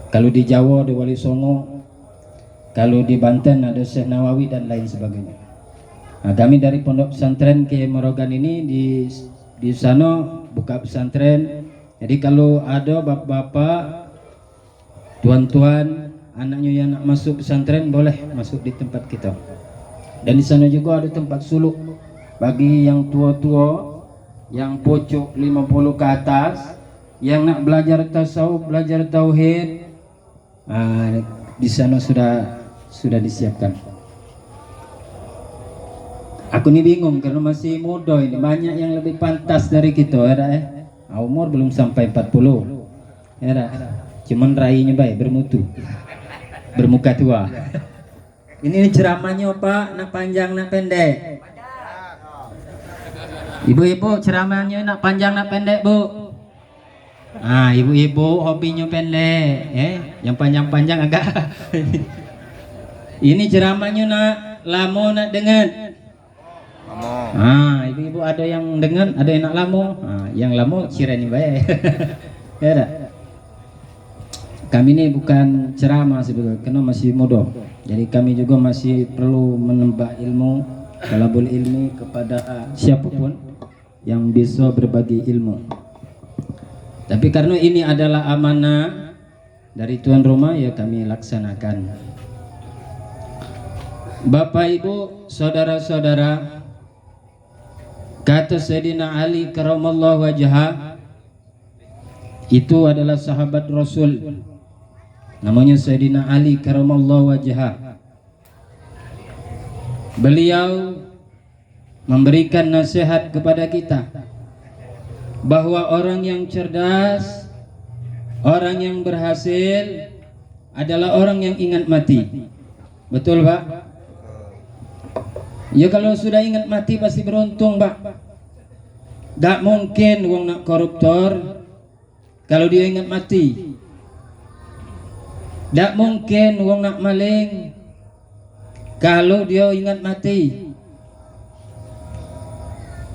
Kalau di Jawa ada Wali Songo, kalau di Banten ada Syekh Nawawi dan lain sebagainya. Nah, kami dari Pondok Pesantren Kiai Morogan ini di sana buka pesantren. Jadi kalau ada bapak-bapak, tuan-tuan, anaknya yang nak masuk pesantren boleh masuk di tempat kita. Dan di sana juga ada tempat suluk bagi yang tua-tua, yang pocok 50 ke atas, yang nak belajar tasawuf, belajar tauhid. Di sana sudah disiapkan. Aku ini bingung karena masih muda ini, banyak yang lebih pantas dari kita umur belum sampai 40 cuman rainya baik, bermutu, bermuka tua. Ini ceramahnya Pak, nak panjang nak pendek? Ibu-ibu ceramahnya nak panjang nak pendek Bu? Ibu-ibu hobinya pendek, yang panjang-panjang agak. Ini ceramahnya nak lama nak dengar. Ibu-ibu ada yang dengar, ada yang nak lama. Yang lama cireni baik. Ya tak? Kami ini bukan ceramah sebetulnya, karena masih muda. Jadi kami juga masih perlu menambah ilmu, talabul ilmi kepada siapapun yang bisa berbagi ilmu. Tapi karena ini adalah amanah dari tuan rumah, ya kami laksanakan. Bapak Ibu, saudara-saudara, kata Sayyidina Ali karamallahu wajhah, itu adalah sahabat Rasul, namanya Sayyidina Ali karamallahu wajhah. Beliau memberikan nasihat kepada kita bahwa orang yang cerdas, orang yang berhasil adalah orang yang ingat mati. Betul Pak? Ya kalau sudah ingat mati pasti beruntung Pak. Tak mungkin wong nak koruptor kalau dia ingat mati. Tak mungkin wong nak maling kalau dia ingat mati.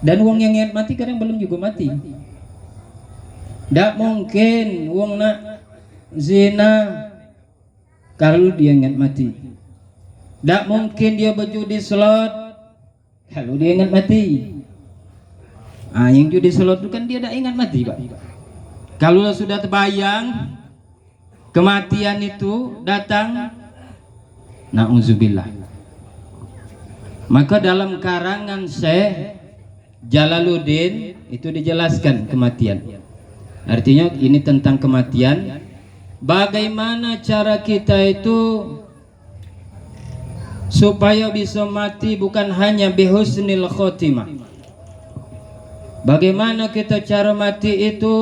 Dan wong yang ingat mati kadang belum juga mati. Tak mungkin wong nak zina kalau dia ingat mati. Tak mungkin dia berjudi slot kalau dia ingat mati. Yang judi slot itu kan dia tak ingat mati Pak. Kalau sudah terbayang kematian itu datang, na'udzubillah, maka dalam karangan Syekh Jalaluddin itu dijelaskan kematian. Artinya ini tentang kematian. Bagaimana cara kita itu supaya bisa mati bukan hanya bihusnil khotimah. Bagaimana kita cara mati itu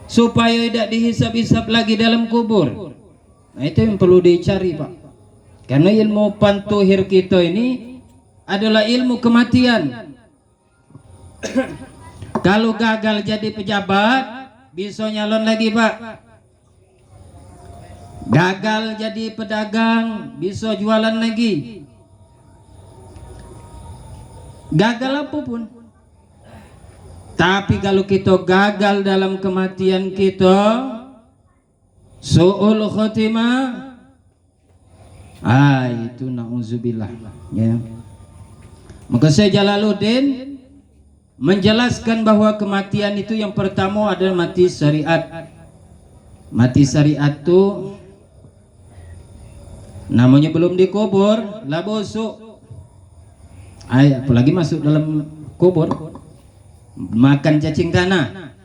supaya tidak dihisap-hisap lagi dalam kubur. Itu yang perlu dicari Pak. Karena ilmu pantuhir kita ini adalah ilmu kematian. Kalau gagal jadi pejabat bisa nyalon lagi Pak. Gagal jadi pedagang bisa jualan lagi. Gagal apapun. Tapi kalau kita gagal dalam kematian kita, su'ul khotimah, itu na'udzubillah ya. Maka Syekh Jalaluddin menjelaskan bahwa kematian itu yang pertama adalah mati syariat. Mati syariat itu namanya belum dikubur lah busuk. Apalagi masuk dalam kubur makan cacing tanah,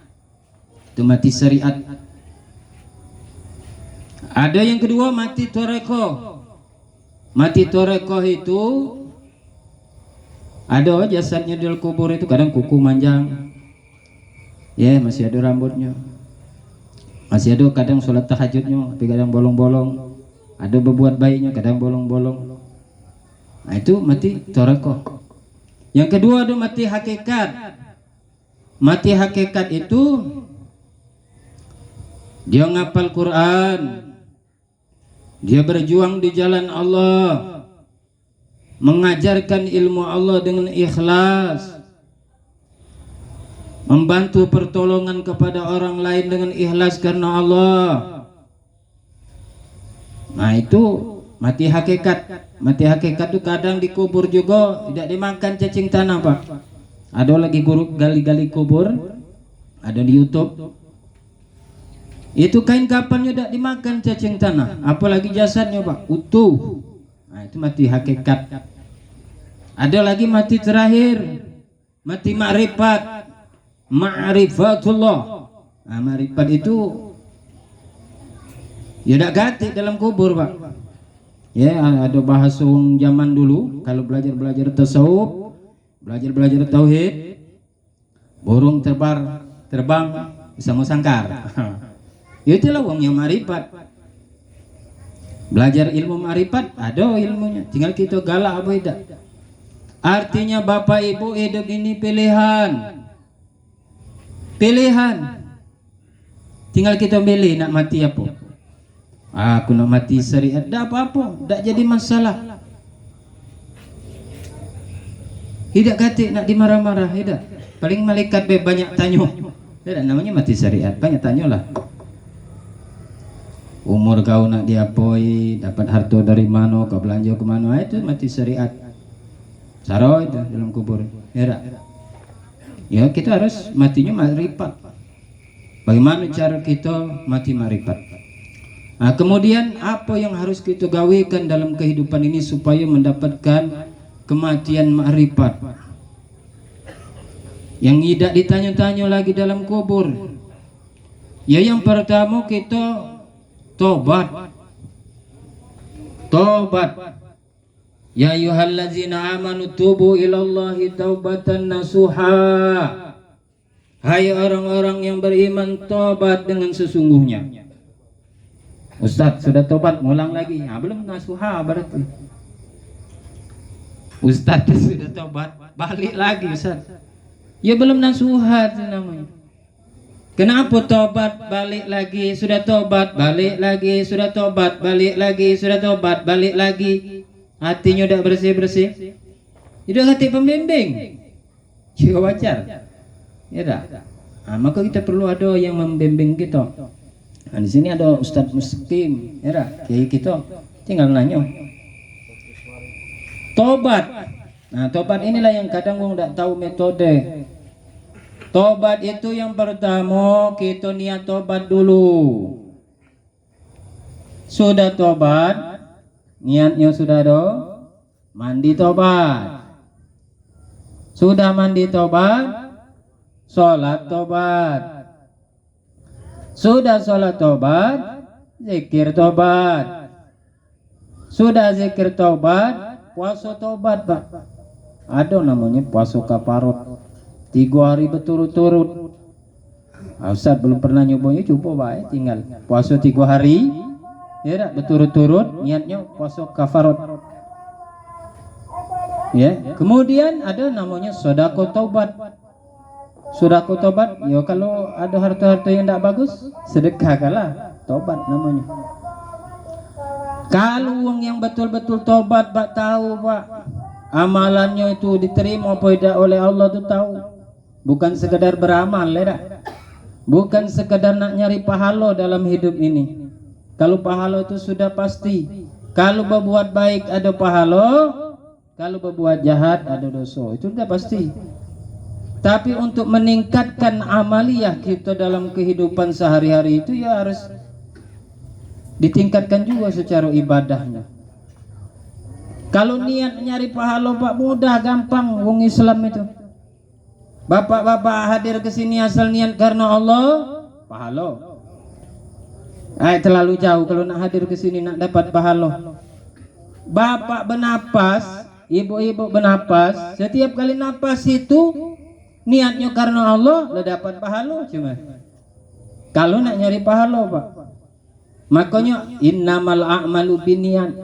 itu mati syariat. Ada yang kedua mati toreko. Mati toreko itu ada jasadnya di kubur itu kadang kuku manjang, masih ada rambutnya, masih ada kadang sholat tahajudnya tapi kadang bolong-bolong, ada berbuat baiknya kadang bolong-bolong. Itu mati toreko. Yang kedua ada mati hakikat. Mati hakikat itu dia ngapal Quran, dia berjuang di jalan Allah, mengajarkan ilmu Allah dengan ikhlas, membantu pertolongan kepada orang lain dengan ikhlas karena Allah, Nah itu mati hakikat. Mati hakikat itu kadang dikubur juga tidak dimakan cacing tanah Pak. Ada lagi guru gali-gali kubur, ada di YouTube. Itu kain kafannya tidak dimakan cacing tanah, apalagi jasadnya Pak, utuh. Nah itu mati hakikat. Ada lagi mati terakhir, mati ma'rifat, ma'rifatullah. Nah ma'rifat itu ya tidak ganti dalam kubur Pak. Ya ada bahasa zaman dulu, kalau belajar tasawuf, belajar tauhid, burung terbang bisa mau sangkar. Itulah wong yang ma'rifat. Belajar ilmu ma'rifat ada ilmunya, tinggal kita galak apa tidak. Artinya Bapak Ibu hidup ini pilihan. Tinggal kita milih nak mati apa. Aku nak mati syariat, tak apa-apa, tak jadi masalah. Tidak kata nak dimarah-marah, tidak. Paling malaikat banyak tanya. Tidak namanya mati syariat, banyak tanyalah. Umur kau nak diapoi, dapat harta dari mana, kau belanja ke mana, itu mati syariat. Saro itu dalam kubur. Ya kita harus matinya ma'rifat. Bagaimana cara kita mati ma'rifat? Nah, kemudian apa yang harus kita gawekan dalam kehidupan ini supaya mendapatkan kematian ma'rifat? Yang tidak ditanya-tanya lagi dalam kubur. Ya yang pertama kita tobat. Ya ayyuhallazina amanu tubu ilallahi taubatan nasuha. Hai orang-orang yang beriman, tobat dengan sesungguhnya. Ustaz sudah tobat, ngulang lagi. Nah, belum nasuha berarti. Ustaz sudah tobat, balik lagi Ustaz. Ya belum nasuha itu namanya. Kenapa tobat balik lagi, sudah tobat balik lagi, sudah tobat balik lagi, sudah tobat balik lagi. Hatinya udah bersih-bersih. Udah hati pembimbing. Juga wajar. Ya dah. Nah, maka kita perlu ada yang membimbing kita. Nah, di sini ada Ustadz Muslim, ya dah. Kiai kita tinggal nanya. Tobat. Nah, tobat inilah yang kadang orang tidak tahu metode. Tobat itu yang pertama kita niat tobat dulu. Sudah tobat, niatnya sudah ada, mandi tobat. Sudah mandi tobat, sholat tobat. Sudah sholat tobat, zikir tobat. Sudah zikir tobat, puasa tobat Pak. Ada namanya puasa kafarot. 3 hari berturut-turut. Ustaz belum pernah nyobanya, coba baik tinggal puasa 3 hari ya berturut-turut, niatnya puasa kafarot. Ya, kemudian ada namanya sedekah taubat. Sedekah taubat, ya kalau ada harta-harta yang tidak bagus, sedekahkanlah, taubat namanya. Kalau uang yang betul-betul taubat, Pak tahu Pak, amalannya itu diterima apa tidak oleh Allah itu tahu. Bukan sekedar beramal, ya. Bukan sekedar nak nyari pahala dalam hidup ini. Kalau pahala itu sudah pasti. Kalau berbuat baik ada pahala, kalau berbuat jahat ada dosa. Itu sudah pasti. Tapi untuk meningkatkan amaliyah kita dalam kehidupan sehari-hari itu ya harus ditingkatkan juga secara ibadahnya. Kalau niat nyari pahala Pak mudah, gampang, wong Islam itu. Bapak-bapak hadir ke sini asal niat karena Allah, pahala. Terlalu jauh kalau nak hadir ke sini nak dapat pahala. Bapak bernapas, ibu-ibu bernapas, setiap kali napas itu niatnya karena Allah, lo dapat pahala cuma. Kalau nak nyari pahala Pak, makanya innamal a'malu binniyat.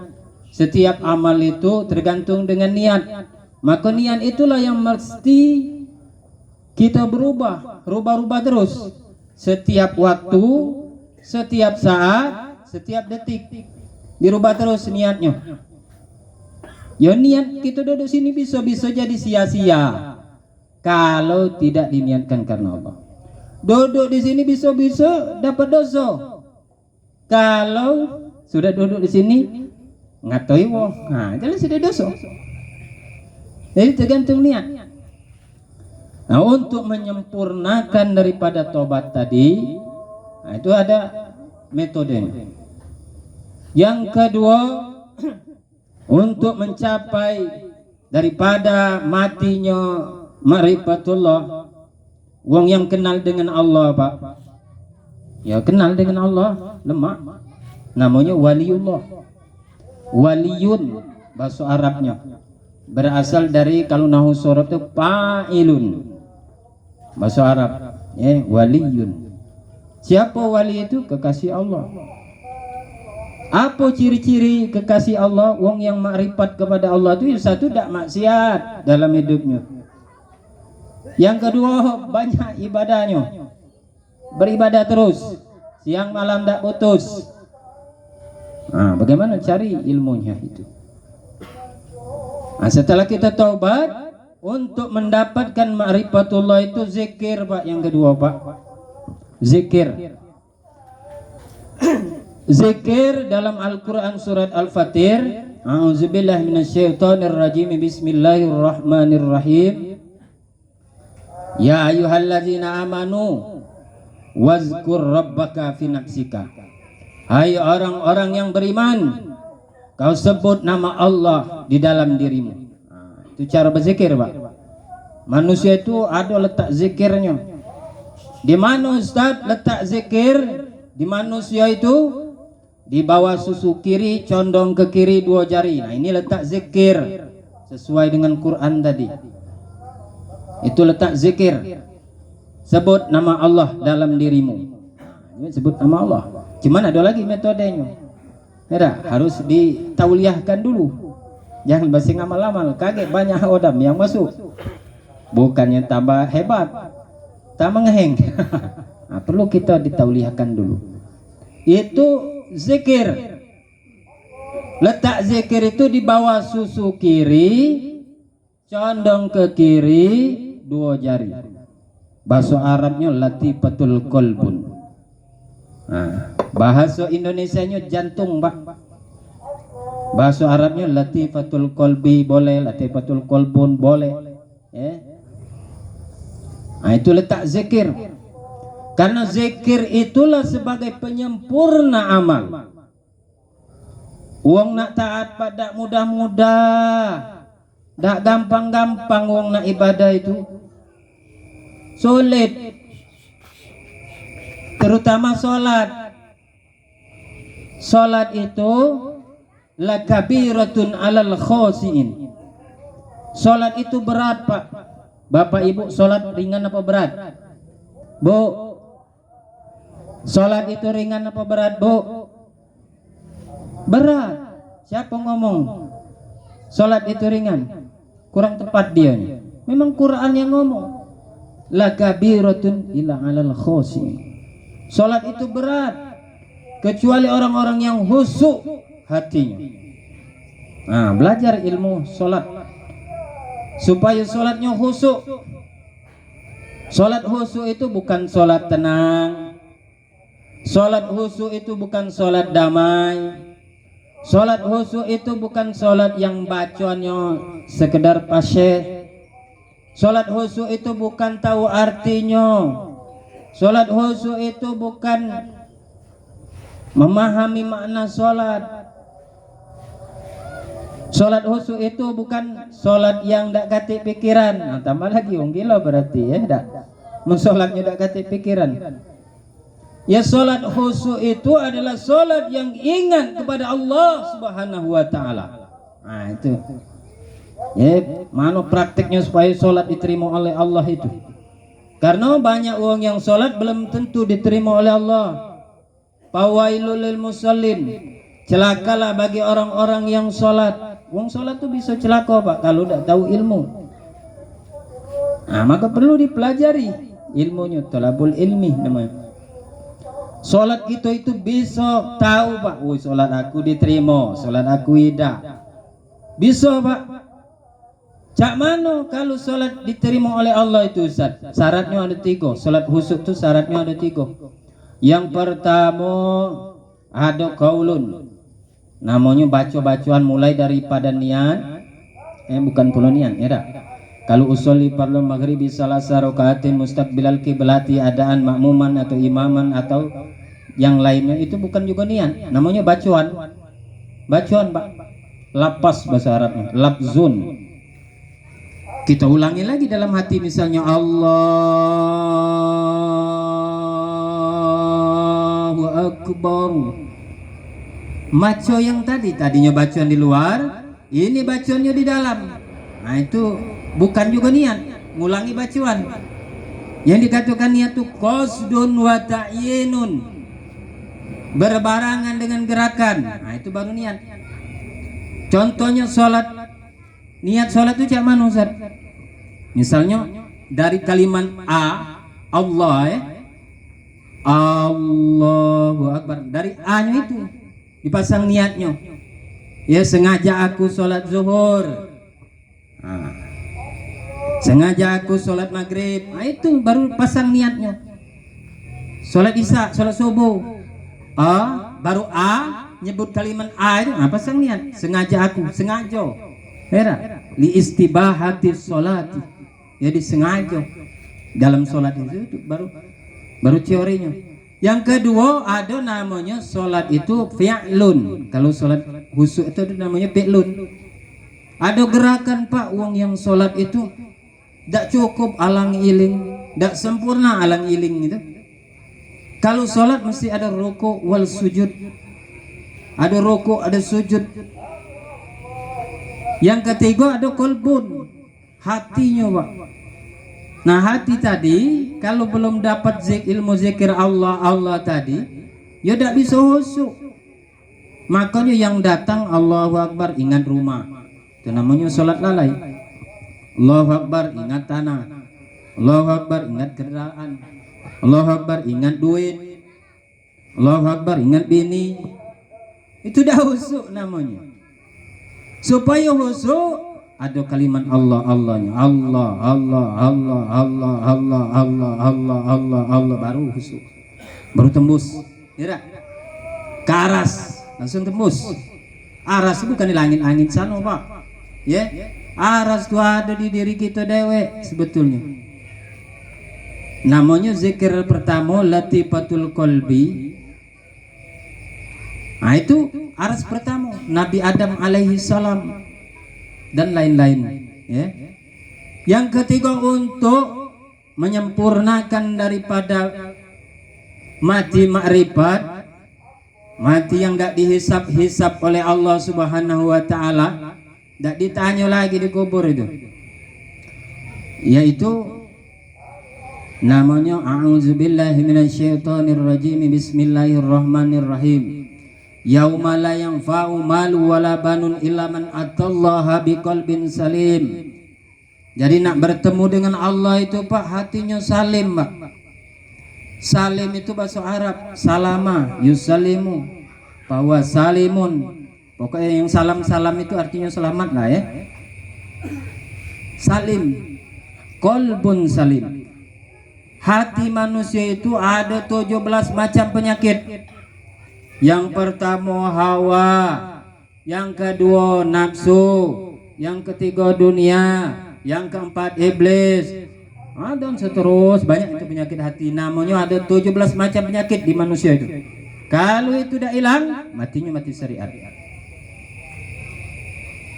Setiap amal itu tergantung dengan niat. Maka niat itulah yang mesti kita rubah terus. Setiap waktu, setiap saat, setiap detik dirubah terus niatnya. Ya niat kita duduk sini bisa jadi sia-sia kalau tidak diniatkan karena Allah. Duduk di sini bisa dapat dosa kalau Sudah duduk di sini ngatoi wong. Nah, jadi sudah dosa. Jadi tergantung niat. Nah, untuk menyempurnakan daripada tobat tadi, nah, itu ada metodenya. Yang kedua, untuk mencapai daripada matinya ma'rifatullah, wong yang kenal dengan Allah, Pak. Ya kenal dengan Allah, lemah. Namanya waliullah. Waliyun bahasa Arabnya. Berasal dari kalau nahu sorab itu fa'ilun. Bahasa Arab, ya, waliyun. Siapa wali itu? Kekasih Allah. Apa ciri-ciri kekasih Allah? Wong yang makrifat kepada Allah itu satu, tidak maksiat dalam hidupnya. Yang kedua, banyak ibadahnya, beribadah terus, siang malam tidak putus. Nah, bagaimana cari ilmunya itu? Nah, setelah kita taubat, untuk mendapatkan ma'rifatullah itu zikir, Pak. Yang kedua, Pak, zikir. Zikir dalam Al-Quran surat Al-Fatir, a'udzubillahi minasyaitonirrajim, bismillahirrahmanirrahim. Ya ayyuhalladzina amanu wazkur rabbaka fi nafsika. Hai orang-orang yang beriman, kau sebut nama Allah di dalam dirimu. Nah, itu cara berzikir, Pak. Manusia itu ada letak zikirnya. Di mana Ustaz letak zikir di manusia itu? Di bawah susu kiri, condong ke kiri 2 jari. Nah, ini letak zikir sesuai dengan Quran tadi. Itu letak zikir. Sebut nama Allah dalam dirimu. Ini sebut nama Allah. Cuman ada lagi metodenya. Ya, harus ditauliahkan dulu. Jangan basi ngamal-amal. Kaget banyak odam yang masuk. Bukannya tambah hebat, tambah ngeheng. Nah, perlu kita ditauliahkan dulu. Itu zikir. Letak zikir itu di bawah susu kiri, condong ke kiri 2 jari. Bahasa Arabnya latifatul qalbun. Nah, bahasa Indonesianya jantung, Pak. Bahasa Arabnya latifatul qalbi boleh, latifatul qalbun boleh. Ya. Nah, itu letak zikir. Karena zikir itulah sebagai penyempurna amal. Wong nak taat pada mudah-mudah, dak gampang-gampang wong nak ibadah itu. Sulit. Terutama sholat. Sholat itu lakabiratun alal khosiin. Sholat itu berat, Pak. Bapak Ibu, sholat ringan apa berat? Bu, sholat itu ringan apa berat, Bu? Berat. Siapa ngomong sholat itu ringan? Kurang tepat dia. Memang Quran yang ngomong. Lakabiratun ila alal khosiin. Sholat itu berat, kecuali orang-orang yang khusyuk hatinya. Nah, belajar ilmu sholat supaya sholatnya khusyuk. Sholat khusyuk itu bukan sholat tenang. Sholat khusyuk itu bukan sholat damai. Sholat khusyuk itu bukan sholat yang bacaannya sekedar pasyeh. Sholat khusyuk itu bukan tahu artinya. Sholat khusyuk itu bukan memahami makna sholat. Sholat khusyuk itu bukan sholat yang dak kati pikiran. Nah, tambah lagi wong gila berarti ya, dak mensolatnya dak kati pikiran. Ya, sholat khusyuk itu adalah sholat yang ingat kepada Allah Subhanahu wa Ta'ala. Nah, itu ya, mana prakteknya supaya sholat diterima oleh Allah itu. Karena banyak orang yang sholat belum tentu diterima oleh Allah. Fawailul lil musallin, celakalah bagi orang-orang yang sholat. Wong sholat tuh bisa celaka, Pak, kalau tidak tahu ilmu. Nah, maka perlu dipelajari ilmunya, thalabul ilmi namanya. Sholat kita itu bisa tahu, Pak. Oh, sholat aku diterima, sholat aku tidak. Bisa, Pak. Cak mana kalau sholat diterima oleh Allah itu, Ustaz? Syaratnya ada 3. Sholat khusyuk itu syaratnya ada 3. Yang pertama, ada qaulun, namanya baca-bacaan mulai daripada niat, bukan puluh niat, ya dah. Kalau usolli fardhu maghribi salasa rakaatin mustaqbilal kiblati, adaan makmuman atau imaman atau yang lainnya, itu bukan juga niat, namanya bacaan. Bacaan, Pak. Lapas bahasa Arabnya, labzun. Kita ulangi lagi dalam hati, misalnya Allahu Akbar. Maco yang tadinya bacaan di luar, ini bacaannya di dalam. Nah itu bukan juga niat, ngulangi bacaan. Yang dikatakan niat itu qasdun wa ta'yinun, berbarangan dengan gerakan. Nah itu baru niat. Contohnya sholat, niat sholat itu cak mana Ustaz? Misalnya dari kalimat Allah, Allahu Akbar, dari A-nya itu dipasang niatnya. Ya, sengaja aku sholat zuhur, sengaja aku sholat maghrib. Nah itu baru pasang niatnya. Sholat isya, sholat subuh, baru nyebut kalimat itu, pasang niat. Sengaja aku, sengaja. Li istibahati sholati, jadi sengaja dalam sholat itu baru teorinya. Yang kedua ada namanya sholat itu fi'lun. Kalau sholat khusyuk itu namanya fi'lun. Ada gerakan Pak, uang yang sholat itu tidak cukup alang iling, tidak sempurna alang iling itu. Kalau sholat mesti ada ruku wal sujud, ada ruku, ada sujud. Yang ketiga ada kolbun, hatinya Pak. Nah hati tadi kalau belum dapat ilmu zikir Allah tadi, ya tidak bisa khusyuk. Makanya yang datang Allahu Akbar ingat rumah, itu namanya sholat lalai. Allahu Akbar ingat tanah, Allahu Akbar ingat kendaraan, Allahu Akbar ingat duit, Allahu Akbar ingat bini. Itu dah khusyuk namanya. Supaya khusyuk ada kalimat Allahnya, Allah, baru khusyuk, baru tembus. Ya, ke aras langsung tembus. Aras bukan di langit-langit sana Pak, ya. Aras itu ada di diri kita dewe sebetulnya. Namanya zikir pertama latifatul qalbi. Nah itu aras pertama Nabi Adam alaihi salam dan lain-lain, ya. Yang ketiga untuk menyempurnakan daripada mati makrifat, mati yang tidak dihisap-hisap oleh Allah Subhanahu wa taala, tidak ditanya lagi di kubur itu, yaitu namanya a'udzubillahi minasyaitonirrajim, bismillahirrahmanirrahim. Yauma la yanfa'u malu wala banun illa man atallaha biqalbin salim. Jadi nak bertemu dengan Allah itu Pak, hatinya salim Pak. Salim itu bahasa Arab, salama, yusalimu, bahwa salimun. Pokoknya yang salam-salam itu artinya selamat lah ya. Salim, qalbun salim. Hati manusia itu ada 17 macam penyakit. Yang pertama hawa, yang kedua nafsu, yang ketiga dunia, yang keempat iblis. Dan seterus banyak itu penyakit hati. Namanya ada 17 macam penyakit di manusia itu. Kalau itu tidak hilang, matinya mati syariat.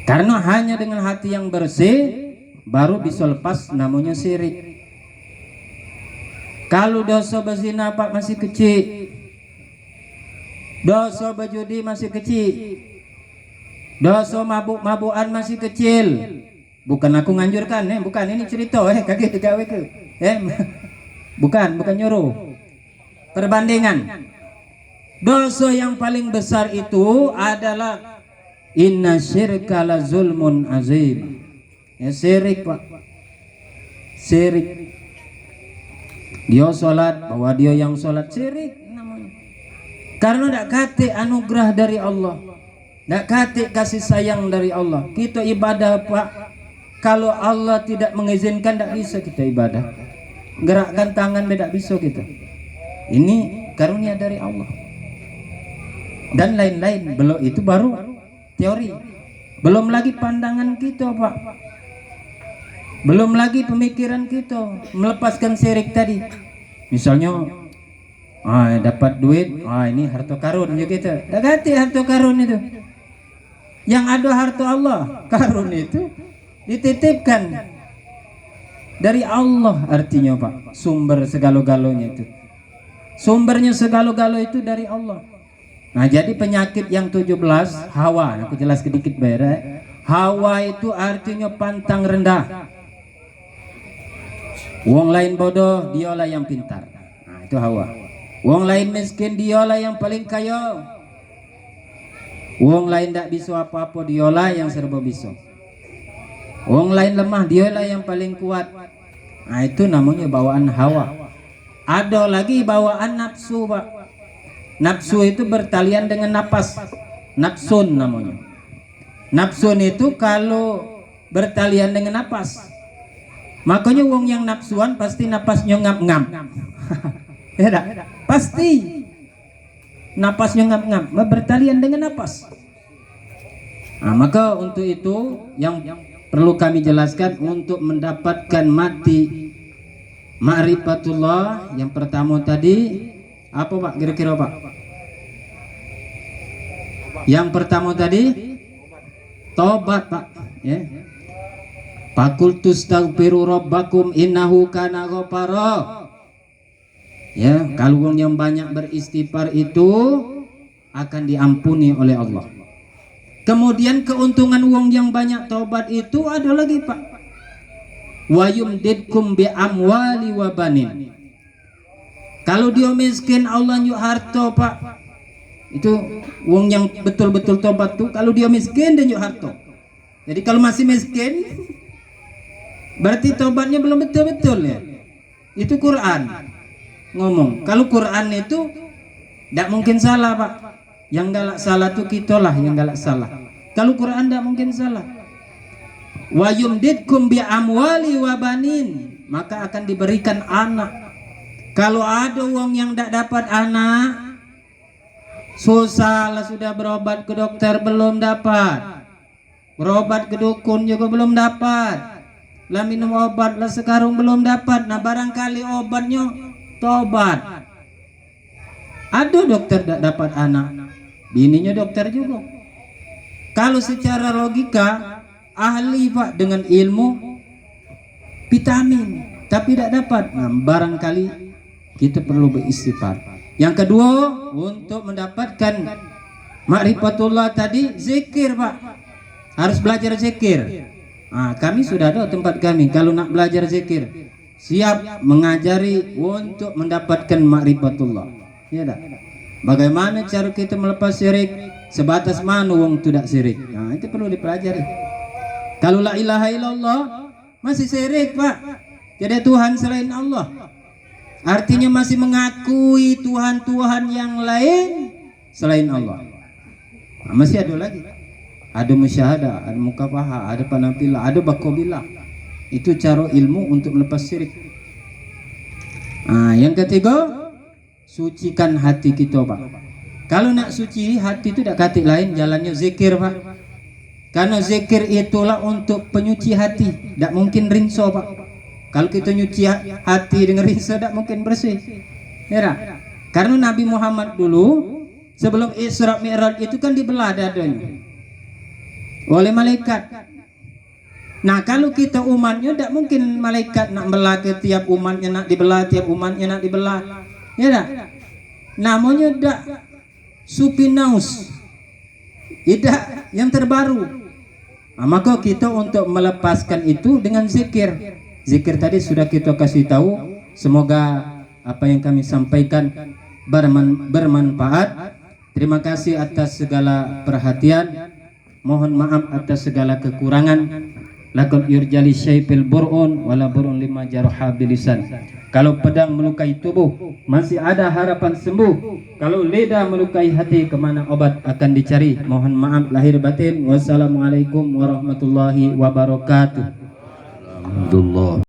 Karena hanya dengan hati yang bersih baru bisa lepas namanya syirik. Kalau dosa berzina Pak masih kecil, dosa berjudi masih kecil, dosa mabuk-mabukan masih kecil. Bukan aku nganjurkan, bukan, ini cerita, kaget digawe ke, bukan nyuruh. Perbandingan. Dosa yang paling besar itu adalah inna syirka la zulmun azim. Ya syirik Pak, syirik. Dia sholat, bahwa dia yang sholat, syirik namanya. Karena tidak kate anugerah dari Allah, tidak kate kasih sayang dari Allah. Kita ibadah Pak, kalau Allah tidak mengizinkan tidak bisa kita ibadah. Gerakkan tangan tidak bisa kita. Ini karunia dari Allah. dan lain-lain. Belum itu baru teori, belum lagi pandangan kita Pak, belum lagi pemikiran kita melepaskan syirik tadi. Misalnya dapat duit, ini harta karun juga kita. Tak ganti harta karun itu. Yang ada harta Allah, karun itu dititipkan dari Allah, artinya Pak, sumber segala-galanya itu. Sumbernya segala-gala itu dari Allah. Nah, jadi penyakit yang 17 hawa, aku jelas sedikit bayar. Hawa itu artinya pantang rendah. Wong lain bodoh, dialah yang pintar. Nah, itu hawa. Wong lain miskin, dialah yang paling kaya. Wong lain tak bisa apa-apa, dialah yang serba bisa. Wong lain lemah, dialah yang paling kuat. Nah, itu namanya bawaan hawa. Ada lagi bawaan nafsu Pak. Nafsu itu bertalian dengan napas, nafsun namanya. Nafsun itu kalau bertalian dengan napas, makanya wong yang nafsuan pasti napasnya ngap-ngap. Ya tak? Pasti napasnya ngap-ngap, bertalian dengan napas. Nah, maka untuk itu yang perlu kami jelaskan untuk mendapatkan mati ma'rifatullah, yang pertama tadi apa Pak kira-kira Pak? Yang pertama tadi tobat Pak, ya. Fakultus taghfiru rabbakum innahu kana ghafara. Ya, kalau wong yang banyak beristighfar itu akan diampuni oleh Allah. Kemudian keuntungan wong yang banyak tobat itu ada lagi Pak. Wa yumdidkum bi amwali wa banin. Kalau dia miskin, Allah nyuk harta Pak. Itu wong yang betul-betul tobat tuh kalau dia miskin dan nyuk harta. Jadi kalau masih miskin berarti tobatnya belum betul-betul ya. Itu Quran ngomong. Kalau Quran itu tidak mungkin salah Pak. Yang galak salah tuh kita lah yang galak salah. Kalau Quran tidak mungkin salah. Wa yumdidkum bi amwali wa banin, maka akan diberikan anak. Kalau ada wong yang tidak dapat anak, susah lah, sudah berobat ke dokter belum dapat, berobat ke dukun juga belum dapat, lah minum obat lah sekarang belum dapat. Nah, barangkali obatnya tobat. Ada dokter tidak dapat anak, bininya dokter juga. Kalau secara logika ahli Pak dengan ilmu vitamin tapi tidak dapat. Nah, barangkali kita perlu beristighfar. Yang kedua, untuk mendapatkan ma'rifatullah tadi zikir Pak. Harus belajar zikir. Nah, kami sudah ada tempat kami kalau nak belajar zikir, siap mengajari untuk mendapatkan ma'rifatullah. Ya dah. Bagaimana cara kita melepas syirik? Sebatas mana wong tidak syirik? Nah, itu perlu dipelajari. Kalau la ilaha illallah masih syirik Pak. Jadi Tuhan selain Allah. Artinya masih mengakui Tuhan-Tuhan yang lain selain Allah. Nah, masih ada lagi. Ada musyahadah, ada mukafaha, ada panampilah, ada bakobilah. Itu cara ilmu untuk melepas syirik. Nah, yang ketiga, sucikan hati kita Pak. Kalau nak suci hati itu tidak kata lain, jalannya zikir Pak. Karena zikir itulah untuk penyuci hati. Tidak mungkin rinso Pak. Kalau kita nyuci hati dengan rinso tidak mungkin bersih. Ya, karena Nabi Muhammad dulu sebelum Isra Mi'raj itu kan dibelah dadanya oleh malaikat. Nah, kalau kita umatnya tidak mungkin malaikat nak belah ke tiap umatnya nak dibelah, tiap umatnya nak dibelah. Ya tak? Namanya tidak supinaus, tidak yang terbaru. Nah, maka kita untuk melepaskan itu dengan zikir. Zikir tadi sudah kita kasih tahu. Semoga apa yang kami sampaikan bermanfaat. Terima kasih atas segala perhatian. Mohon maaf atas segala kekurangan. Laqad yurjali syai'il bur'un wala bur'un lima jarha bilisan. Kalau pedang melukai tubuh masih ada harapan sembuh. Kalau lidah melukai hati kemana obat akan dicari. Mohon maaf lahir batin. Wassalamualaikum warahmatullahi wabarakatuh. Alhamdulillah.